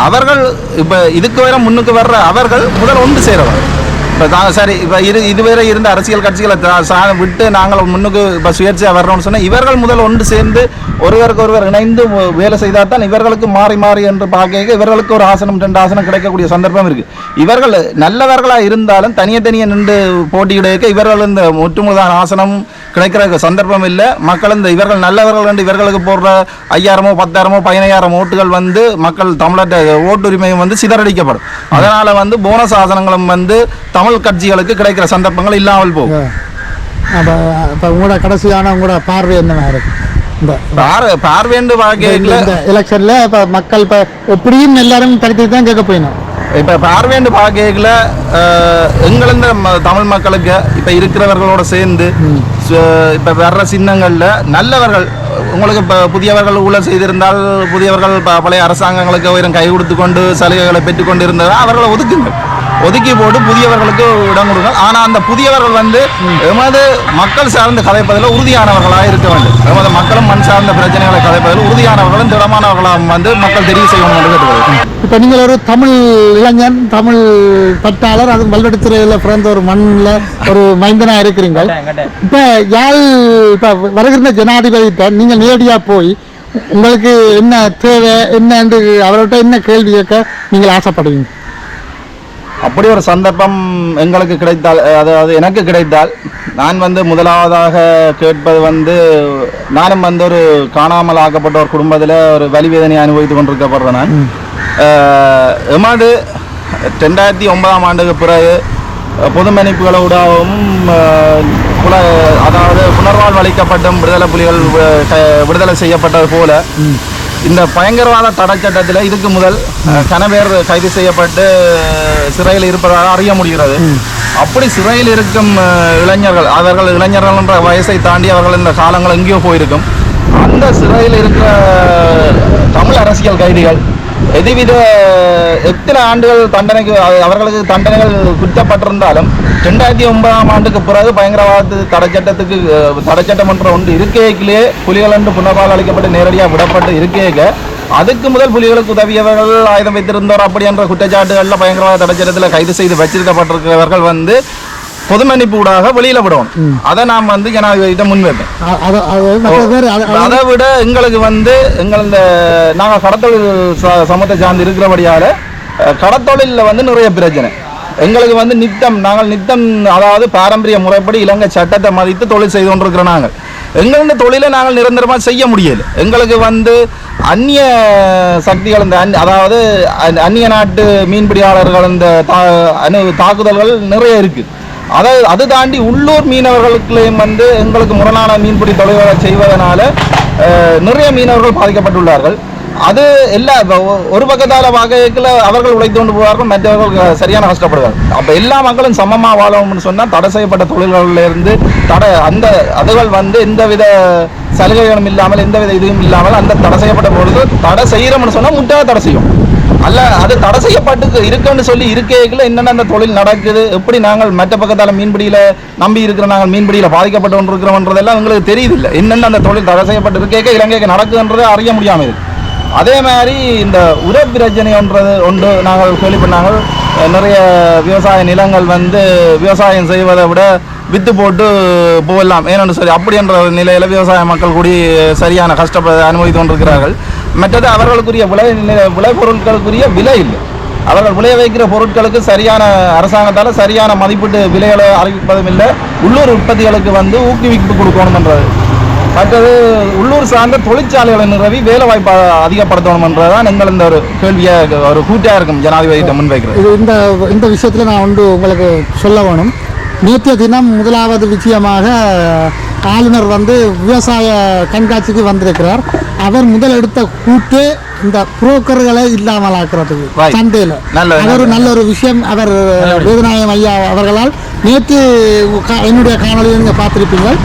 அவர்கள் இப்ப இதுக்கு வர முன்னுக்கு வர்ற அவர்கள் முதல் ஒன்று சேரவர். இப்போ சரி, இப்போ இதுவரை இருந்த அரசியல் கட்சிகளை விட்டு நாங்கள் முன்னுக்கு இப்போ சுயேட்சையாக வர்றோம்னு சொன்னால் இவர்கள் முதல் ஒன்று சேர்ந்து ஒருவருக்கு ஒருவர் இணைந்து வேலை செய்தால் தான் இவர்களுக்கு மாறி மாறி என்று பார்க்க இவர்களுக்கு ஒரு ஆசனம் 2 ஆசனம் கிடைக்கக்கூடிய சந்தர்ப்பம் இருக்கு. இவர்கள் நல்லவர்களாக இருந்தாலும் தனியே நின்று போட்டியிட இவர்கள் இந்த ஒட்டுமுழுதான ஆசனம் கிடைக்கிற சந்தர்ப்பம் இல்லை. மக்கள் இந்த இவர்கள் நல்லவர்கள் என்று இவர்களுக்கு போடுற 5000 10,000 15,000 ஓட்டுகள் வந்து மக்கள் தமிழக ஓட்டுரிமையும் வந்து சிதறடிக்கப்படும். அதனால வந்து போனஸ் ஆசனங்களும் வந்து தமிழ் கட்சிகளுக்கு கிடைக்கிற சந்தர்ப்பங்கள் இல்லாமல் போகும். இப்போ உங்களோட கடைசியான உங்களோட பார்வை என்னவா இருக்கு? பார்வையென்று பார்க்க எலெக்ஷன்ல இப்போ மக்கள் இப்போ எப்படியும் எல்லாரும் தடுத்து தான் கேட்க போயிடும். இப்போ பார்வையென்று பார்க்கல எங்களந்த தமிழ் மக்களுக்கு இப்போ இருக்கிறவர்களோட சேர்ந்து இப்போ வர்ற சின்னங்களில் நல்லவர்கள் உங்களுக்கு இப்போ புதியவர்கள் ஊழல் செய்திருந்தால் புதியவர்கள் பழைய அரசாங்கங்களுக்கு கை கொடுத்து கொண்டு சலுகைகளை பெற்றுக்கொண்டு இருந்தால் அவர்களை ஒதுக்கி போட்டு புதியவர்களுக்கு இடம் கொடுங்க. ஆனால் அந்த புதியவர்கள் வந்து எமது மக்கள் சார்ந்த கதைப்பதில் உறுதியானவர்களாக இருக்க வேண்டும். எமது மக்களும் மண் சார்ந்த பிரச்சனைகளை கதைப்பதில் உறுதியானவர்களும் திடமானவர்களாக வந்து மக்கள் தெரிவு செய்யணும் என்று கேட்டுக்கொள்கிறேன். இப்போ நீங்கள் ஒரு தமிழ் இளைஞன், தமிழ் பற்றாளர், அது வல்வெடுத்துறையில் பிறந்த ஒரு மண்ணில் ஒரு மைந்தனாக இருக்கிறீங்க. இப்போ இப்போ வருகின்ற ஜனாதிபதிகிட்ட நீங்கள் நேரடியாக போய் உங்களுக்கு என்ன தேவை என்னன்னு அவர்கிட்ட என்ன கேள்வி கேட்க நீங்கள் ஆசைப்படுவீங்க? அப்படி ஒரு சந்தர்ப்பம் எங்களுக்கு கிடைத்தால், அதாவது எனக்கு கிடைத்தால், நான் வந்து முதலாவதாக கேட்பது வந்து நானும் வந்து ஒரு காணாமல் ஆக்கப்பட்ட ஒரு குடும்பத்தில் ஒரு வலிவேதனை அனுபவித்து கொண்டிருக்கப்படுறேன். நான் எமது 2009ஆம் ஆண்டுக்கு பிறகு பொது மன்னிப்புகளோடவும் அதாவது புனர்வாழ்வு அளிக்கப்பட்டும் விடுதலை புலிகள் விடுதலை செய்யப்பட்டது போல இந்த பயங்கரவாத தடை சட்டத்தில் இதுக்கு முதல் கனவேர் கைது செய்யப்பட்டு சிறையில் இருப்பதாக அறிய முடிகிறது. அப்படி சிறையில் இருக்கும் இளைஞர்கள், அவர்கள் இளைஞர்கள் என்ற வயசை தாண்டி அவர்கள் இந்த காலங்கள் எங்கேயோ போயிருக்கும். அந்த சிறையில் இருக்கிற தமிழ் அரசியல் கைதிகள் எதுவித எத்தனை ஆண்டுகள் தண்டனைக்கு அவர்களுக்கு தண்டனைகள் குற்றப்பட்டிருந்தாலும் 2009ஆம் ஆண்டுக்கு பிறகு பயங்கரவாத தடைச்சட்டம் என்ற ஒன்று இருக்கையிலே புலிகள் என்று புனர்வாழ்வு அளிக்கப்பட்டு நேரடியாக விடப்பட்டு இருக்கையாக அதுக்கு முதல் புலிகளுக்கு உதவியவர்கள், ஆயுதம் வைத்திருந்தோர் அப்படி என்ற குற்றச்சாட்டுகளில் பயங்கரவாத தடைச்சட்டத்தில் கைது செய்து வச்சிருக்கப்பட்டிருக்கிறவர்கள் வந்து பொது மன்னிப்பு ஊடாக வெளியில விடணும். அதை நாம் வந்து ஜனாதிபதியிட்ட முன்வைப்பேன். அதை விட எங்களுக்கு வந்து நாங்க கடத்தொழில் சமூகத்தை சார்ந்து இருக்கிறபடியால கடத்தொழில வந்து நிறைய பிரச்சனை எங்களுக்கு வந்து நாங்கள் நித்தம் அதாவது பாரம்பரிய முறைப்படி இலங்கை சட்டத்தை மதித்து தொழில் செய்து கொண்டிருக்கிற நாங்கள் எங்களோட தொழிலை நாங்கள் நிரந்தரமாக செய்ய முடியல. எங்களுக்கு வந்து அந்நிய சக்திகள் அதாவது அந்நிய நாட்டு மீன்பிடியாளர்கள் இந்த தாக்குதல்கள் நிறைய இருக்கு. அது தாண்டி உள்ளூர் மீனவர்களுக்குள்ளேயும் வந்து எங்களுக்கு முரணான மீன்பிடி தொழில்களை செய்வதனால நிறைய மீனவர்கள் பாதிக்கப்பட்டுள்ளார்கள். அது எல்லா ஒரு பக்கத்தால வகையில் அவர்கள் உழைத்து கொண்டு போவார்கள், மற்றவர்கள் சரியான கஷ்டப்படுவார்கள். அப்போ எல்லா மக்களும் சமமாக வாழணும்னு சொன்னால் தடை செய்யப்பட்ட தொழில்களிலிருந்து அந்த அதுகள் வந்து எந்தவித சலுகைகளும் இல்லாமல் எந்தவித இதுவும் இல்லாமல் அந்த தடை செய்யப்பட்ட பொழுது தடை செய்கிறோம்னு சொன்னால் முட்டாக தடை செய்யும் அல்ல. அது தடை செய்யப்பட்டு இருக்குன்னு சொல்லி இருக்கைகளை என்னென்ன அந்த தொழில் நடக்குது, எப்படி நாங்கள் மற்ற பக்கத்தால் மீன்பிடியில நம்பி இருக்கிற நாங்கள் மீன்பிடியில பாதிக்கப்பட்டு கொண்டு இருக்கிறோம்ன்றதெல்லாம் எங்களுக்கு தெரியுதில்லை. என்னென்ன அந்த தொழில் தடை செய்யப்பட்டு இருக்கைக்கு இலங்கைக்கு நடக்குதுன்றதை அறிய முடியாமல் இருக்கு. அதே மாதிரி இந்த உர பிரச்சனை ஒன்று நாங்கள் கேள்விப்பட்டாங்க. நிறைய விவசாய நிலங்கள் வந்து விவசாயம் செய்வதை விட வித்து போட்டு போகலாம் ஏன்னு சொல்லி அப்படின்ற நிலையில் விவசாய மக்கள் கூடி சரியான கஷ்டப்பட அனுபவித்து கொண்டிருக்கிறார்கள். மற்றது அவர்களுக்குரிய விளைபொருட்களுக்குரிய விலை இல்லை. அவர்கள் விளைய வைக்கிற பொருட்களுக்கு சரியான அரசாங்கத்தால் சரியான மதிப்பீட்டு விலைகளை அறிவிப்பதும் இல்லை. உள்ளூர் உற்பத்திகளுக்கு வந்து ஊக்குவிப்பு கொடுக்கணும்ன்றது. மற்றது உள்ளூர் சார்ந்த தொழிற்சாலைகளை நிறுவி வேலை வாய்ப்பை அதிகப்படுத்தணும்ன்றதான் எங்கள் இந்த ஒரு கேள்வியா ஒரு கூட்டியா இருக்கும் ஜனாதிபதியிட்ட முன்வைக்கிறது. இந்த விஷயத்துல நான் ஒன்று உங்களுக்கு சொல்ல வேணும். நேற்றைய தினம் முதலாவது விஷயமாக ஆளுநர் வந்து விவசாய கண்காட்சிக்கு வந்திருக்கிறார். அவர் முதல் எடுத்த கூட்டு இந்த புரோக்கர்களை இல்லாமல் ஆக்குறதுக்கு சந்தையில் ஒரு நல்ல ஒரு விஷயம். அவர் வேதநாயகம் ஐயா அவர்களால் நேற்று என்னுடைய காணொலியை நீங்கள் பார்த்திருப்பீங்கள்.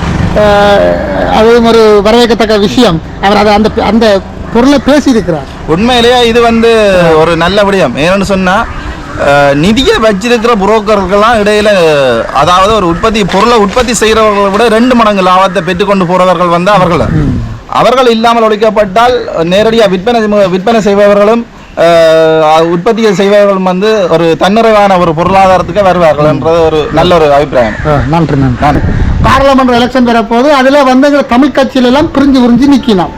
அதுவும் ஒரு வரவேற்கத்தக்க விஷயம். அவர் அதை அந்த பொருளை பேசியிருக்கிறார். உண்மையிலேயே இது வந்து ஒரு நல்ல விடயம். ஏன்னு சொன்னா நிதியை வச்சிருக்கிற புரோக்கர்கள்லாம் இடையில அதாவது ஒரு பொருளை உற்பத்தி செய்கிறவர்களை விட 2 மடங்கு லாபத்தை பெற்றுக்கொண்டு போறவர்கள் வந்து அவர்கள் இல்லாமல் ஒழிக்கப்பட்டால் நேரடியாக விற்பனை செய்பவர்களும் உற்பத்தியை செய்பவர்களும் வந்து ஒரு தன்னிறைவான ஒரு பொருளாதாரத்துக்கு வருவார்கள் என்றது ஒரு நல்ல ஒரு அபிப்பிராயம். நன்றி. பார்லமெண்ட் எலெக்ஷன் வரப்போது அதுல வந்து தமிழ் கட்சியில எல்லாம் பிரிஞ்சு நிக்கணும்.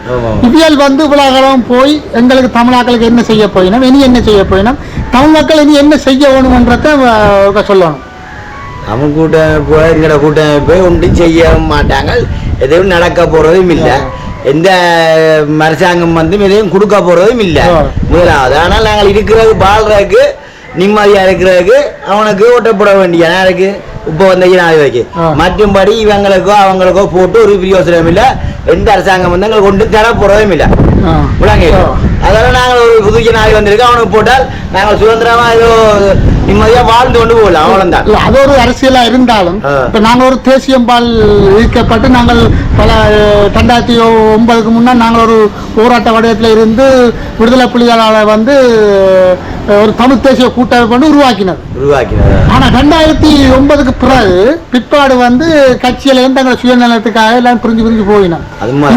இவியல் வந்து உலகம் போய் எங்களுக்கு தமிழாக்களுக்கு என்ன செய்ய போயினோம், இனி என்ன செய்ய போயினோம், தமிழ் மக்கள் இனி என்ன செய்ய வேணும்ன்றத சொல்லணும். அவங்க கூட்டமைப்பு எங்கட கூட்டமைப்பு ஒன்றும் செய்ய மாட்டாங்க, எதுவும் நடக்க போறதும் இல்லை, எந்த அரசாங்கம் வந்து எதையும் கொடுக்க போறதும் இல்லை. முதலாவது ஆனால் நாங்கள் இருக்கிறது வாழ்றதுக்கு நிம்மதியா இருக்கிறதுக்கு அவனுக்கு ஓட்டப்பட வேண்டிய இருக்கு. இப்போ வந்த ஜனாதிபதிக்கு மற்றும்படி இவங்களுக்கோ அவங்களுக்கோ போட்டு ஒரு பிரயோசனம் இல்லை. எந்த அரசாங்கம் வந்து எங்களுக்கு கொண்டு தர போறதும் இல்லை. அதெல்லாம் நாங்கள் ஒரு புது ஜனாதிபதி வந்திருக்கோம், அவனுக்கு போட்டால் நாங்கள் சுதந்திரமா ஏதோ நிம்மதியா வாழ்ந்து கொண்டு போகலாம். அவ்வளவுதான். அது ஒரு அரசியலா இருந்தாலும் இப்ப நாங்கள் ஒரு தேசியம்பால் ஈர்க்கப்பட்டு நாங்கள் பல 2009க்கு முன்னால் நாங்கள் ஒரு போராட்ட வடிவத்தில் இருந்து விடுதலை புலிகளால் வந்து ஒரு தமிழ் தேசிய கூட்டமைப்பு வந்து உருவாக்கினார். ஆனா 2009க்கு பிறகு பிற்பாடு வந்து கட்சியில இருந்து தங்கள் சுயநலத்துக்காக எல்லாம் பிரிஞ்சு போயினார்.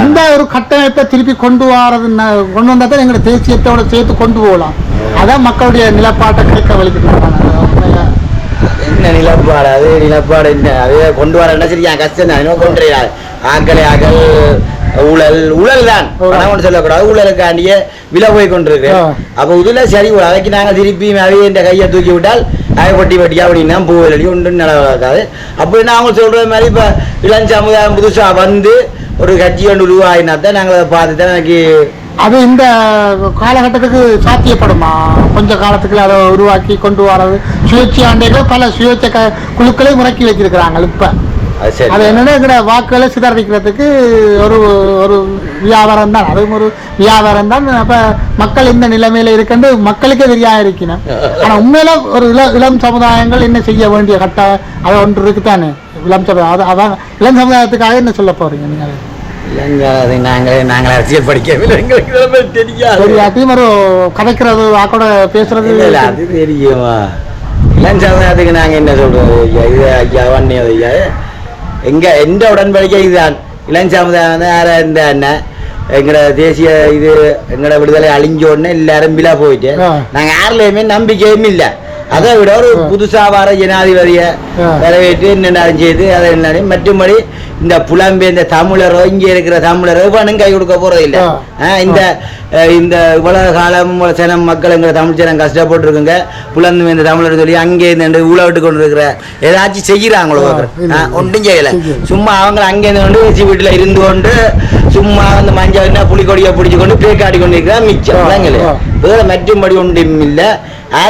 இந்த ஒரு கட்டமைப்பை திருப்பி கொண்டு வந்தா தான் எங்களை தேசியத்தோட சேர்த்து கொண்டு போகலாம். அதான் மக்களுடைய நிலப்பாட்டை கேட்க வலிக்கிறாங்க. என்ன நிலப்பாடு? அது நிலப்பாடு என்ன? அதே கொண்டு வர சரியா கஷ்டம் தான். கொண்டு ஆக்கள் ஊழல் தான் சொல்லக்கூடாது. ஊழலுக்காண்டிய விலை போய் கொண்டிருக்கு. அப்ப இதுல சரி அதைக்கு நாங்க திருப்பி அவைய இந்த கையை தூக்கி விட்டால் அவை வட்டியா அப்படின்னா பூவலி ஒன்று நிலவாக்காது. அப்படின்னா அவங்க சொல்ற மாதிரி இப்ப இளம் சமுதாயம் புதுசா வந்து ஒரு கட்சி ஒன்று உருவாயினா தான் நாங்கள் அதை பார்த்து தான் எனக்கு அது இந்த காலகட்டத்துக்கு சாத்தியப்படுமா? கொஞ்ச காலத்துக்குள்ள அதை உருவாக்கி கொண்டு வரது சுயேட்சை ஆண்டைகள் பல சுயேட்சை குழுக்களை முறக்கி வச்சிருக்கிறாங்க. இப்ப அது என்னன்னா வாக்குகளை சிதறடிக்கிறதுக்கு ஒரு வியாபாரம் தான். அதுவும் ஒரு வியாபாரம் தான். அப்ப மக்கள் இந்த நிலைமையில இருக்குன்னு மக்களுக்கே தெரியாம இருக்கணும். ஆனா உண்மையில ஒரு இளம் சமுதாயங்கள் என்ன செய்ய வேண்டிய கட்டம் அது ஒன்று இருக்குதானே. இளம் சமுதாயம் அதான் இளம் சமுதாயத்துக்காக என்ன சொல்ல போறீங்க நீங்க? நாங்கள் அரசியல் படிக்கவில்லை, எங்களுக்கு தெரியாது. ஒரு கதைக்கிறது வாக்கோட பேசுறது அது தெரியுமா? இளம் சமுதாயத்துக்கு நாங்க என்ன சொல்றது? இது ஐயா வன்னியது ஐயா எந்த உடன்படிக்கை இதுதான். இளம் சமுதாயம் வந்து யாரா இந்த அண்ணன் எங்கட தேசிய இது எங்கட விடுதலை அழிஞ்ச உடனே எல்லாரும் பிலா போயிட்டு நாங்க யாருலயுமே நம்பிக்கையும் இல்லை. அதை விட ஒரு புதுசா வர ஜனாதிபதியை வரவேற்று என்னென்ன செய்து அதை என்ன மற்றும்படி இந்த புலம்பெயர்ந்த தமிழரோ இங்கே இருக்கிற தமிழரோ இவனும் கை கொடுக்க போறது இல்லை. இந்த இவ்வளவு காலம் சனம் மக்கள் எங்களை தமிழ் சனம் கஷ்டப்பட்டு இருக்குங்க புலம்பெயர்ந்த தமிழர் சொல்லி அங்கே இருந்து உழவிட்டு கொண்டு இருக்கிற ஏதாச்சும் செய்யறாங்களோ ஒன்றும் செய்யல. சும்மா அவங்க அங்கே இருந்து ஏசி வீட்டுல இருந்து கொண்டு சும்மா அந்த மஞ்சள் புலிக்கொடியை பிடிச்சு கொண்டு பேக்காடி கொண்டு இருக்கிற மிச்சம் வேற மற்றும்படி ஒன்றும் இல்லை.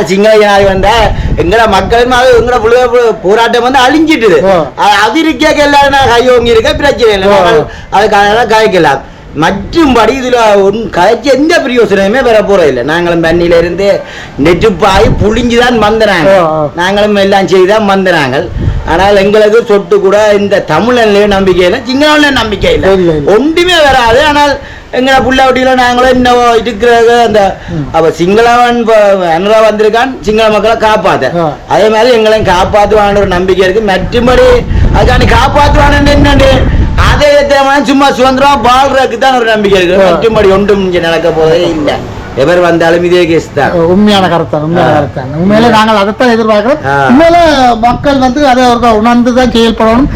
சிங்கள ஜனாதி வந்தா எங்கட மக்களும் எங்கட போராட்டம் வந்து அழிஞ்சிட்டுது. அது இருக்க எல்லாரும் கையோங்கி இருக்க பிரச்சனை இல்லை, அதுக்காக காய்க்கலாம். மற்றும்படி இதுல கதைச்சு எந்த பிரயோசனமே வர போறதில்லை. நாங்களும் தண்ணியில இருந்து நெற்றுப்பாய் புளிஞ்சுதான் வந்தனாங்க, நாங்களும் எல்லாம் செய்துதான் வந்தனாங்க. ஆனால் எங்களுக்கு சொட்டு கூட இந்த தமிழ்லயும் நம்பிக்கை இல்லை, சிங்கள நம்பிக்கை இல்லை, ஒன்றுமே வராது. ஆனால் எங்களை புள்ள வட்டியில நாங்களும் இன்னும் இருக்கிறது அந்த அப்ப சிங்களவன் அனுரா வந்திருக்கான் சிங்கள மக்களை காப்பாத்த, அதே மாதிரி எங்களையும் காப்பாற்றுவான ஒரு நம்பிக்கை இருக்கு. மற்றும்படி அதுக்காண்டி காப்பாற்றுவானு என்னண்டு அதே சும்மா சுதந்திரமா வாழ்றதுக்கு தான் ஒரு நம்பிக்கை இருக்கு. மற்றும்படி ஒன்றும் இங்க நடக்க போதே இல்லை. எவர் வந்தாலும் இதே கேஸ் தான். உண்மையான கருத்தான், உண்மையான கருத்தான். உண்மையில நாங்கள் அதைத்தான் எதிர்பார்க்கிறோம். உண்மையில மக்கள் வந்து அதை உணர்ந்துதான் செயல்படணும்.